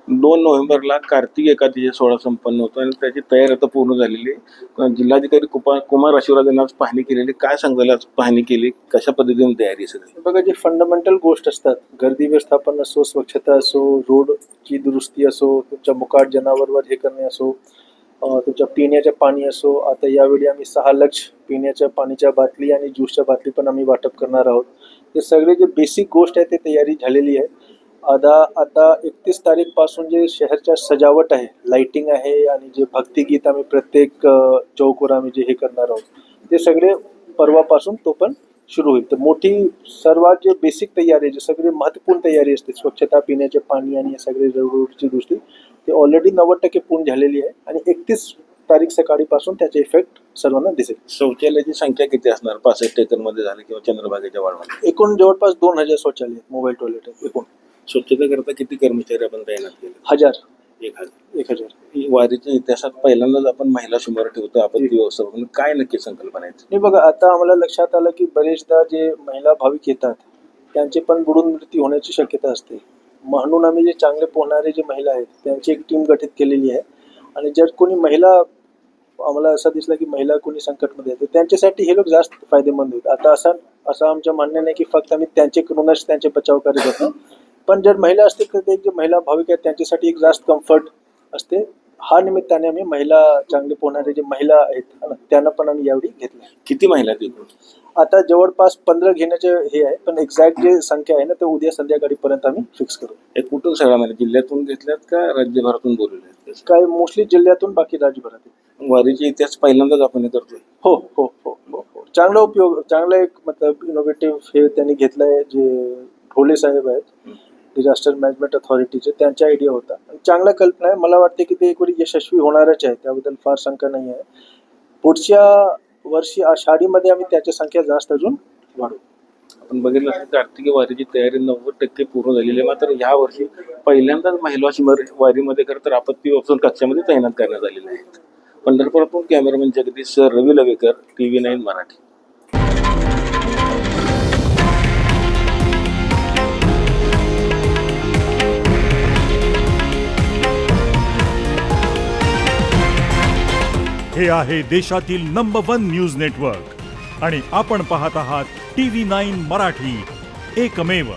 2 नोव्हेंबरला कार्तिक एकादशीचा सोहळा संपन्न होतो आणि त्याची तयारी आता पूर्ण झालेली आहे. जिल्हाधिकारी कुमार आशीर्वाद यांनी आज पाहणी केलेली. काय सांगाल, आज पाहणी केली, कशा पद्धतीने तयारी सगळी? बघा, जे फंडामेंटल गोष्ट असतात, गर्दी व्यवस्थापन असो, स्वच्छता असो, रोडची दुरुस्ती असो, तुमच्या मुकाट जनावरवर हे करणे असो, तुमच्या पिण्याचे पाणी असो. आता यावेळी आम्ही 6 लक्ष पिण्याच्या पाण्याच्या बाटली आणि ज्यूसच्या बाटली पण आम्ही वाटप करणार आहोत. ते सगळे जे बेसिक गोष्ट आहे ते तयारी झालेली आहे. आता 31 तारीखपासून जे शहरच्या सजावट आहे, लाइटिंग आहे आणि जे भक्तिगीत आम्ही प्रत्येक चौकवर आम्ही जे हे करणार आहोत, ते सगळे परवापासून तो पण सुरू होईल. तर मोठी सर्वात जे बेसिक तयारी आहे, जे सगळे महत्त्वपूर्ण तयारी असते, स्वच्छता, पिण्याचे पाणी आणि सगळे रोडची दृष्टी, ते ऑलरेडी 90% पूर्ण झालेली आहे आणि 31 तारीख सकाळीपासून त्याचे इफेक्ट सर्वांना दिसेल. शौचालयाची संख्या किती असणार? 65 एकरमध्ये झाली किंवा चंद्रभागेच्या वाढमध्ये? एकूण जवळपास 2000 शौचालय मोबाईल टॉयलेट आहेत. एकूण स्वच्छता करता किती कर्मचारी आपण तैनात केले? 1000. 1000. वारीच्या इतिहासात पहिल्यांदाच आपण महिला शुमार ठेवतो आपत्ती व्यवस्थापन. काय नक्की संकल्पना आहे? नाही बघा, आता आम्हाला लक्षात आलं की बरेचदा जे महिला भाविक येतात त्यांचे पण बुडून मृत्यू होण्याची शक्यता असते. म्हणून आम्ही जे चांगले पोहणारे जे महिला आहेत त्यांची एक टीम गठीत केलेली आहे आणि जर कोणी महिला आम्हाला असं दिसलं की महिला कोणी संकटमध्ये येते, त्यांच्यासाठी हे लोक जास्त फायदेमंद होते. आता असं आमचं म्हणणं नाही की फक्त आम्ही त्यांच्याकडूनच त्यांचे बचाव करत होतो, पण जर महिला असतील तर ते जे महिला भाविक आहेत त्यांच्यासाठी एक जास्त कम्फर्ट असते. हा निमित्ताने आम्ही महिला चांगले पोहणारे जे महिला आहेत त्यांना पण आम्ही यावेळी घेतलं. किती महिला तिकडून? आता जवळपास 15 घेण्याचे हे आहे, पण एक्झॅक्ट जे संख्या आहे ना ते उद्या संध्याकाळीपर्यंत आम्ही फिक्स करू. हे कुठून सगळ्या महिला जिल्ह्यातून घेतल्यात का राज्यभरातून बोलवले? काय मोस्टली जिल्ह्यातून, बाकी राज्यभरातून. वारीचा इतिहास पहिल्यांदाच आपण हे करतोय. हो हो हो हो हो चांगला उपयोग, चांगला एक मतलब इनोव्हेटिव्ह हे त्यांनी घेतलंय. जे ढोले साहेब आहेत डिझास्टर मॅनेजमेंट अथॉरिटीचे, त्यांच्या आयडिया होता. चांगला कल्पना आहे. मला वाटते की ते एक वेळी यशस्वी होणारच आहे, त्याबद्दल फार शंका नाही आहे. पुढच्या वर्षी आषाढीमध्ये आम्ही त्याची संख्या जास्त अजून वाढवू. आपण बघितलं असेल कार्तिकी वारीची तयारी 90% पूर्ण झालेली आहे. मात्र ह्या वर्षी पहिल्यांदाच महिला वारीमध्ये खरं तर आपत्ती व्यवस्थापन कक्षामध्ये तैनात करण्यात आलेले आहेत. पंढरपुरातून कॅमेरामॅन जगदीश रवी लवेकर, TV9 मराठी. हे आहे देशातील नंबर 1 न्यूज नेटवर्क आणि आपण पाहत आहात TV9 मराठी, एकमेव.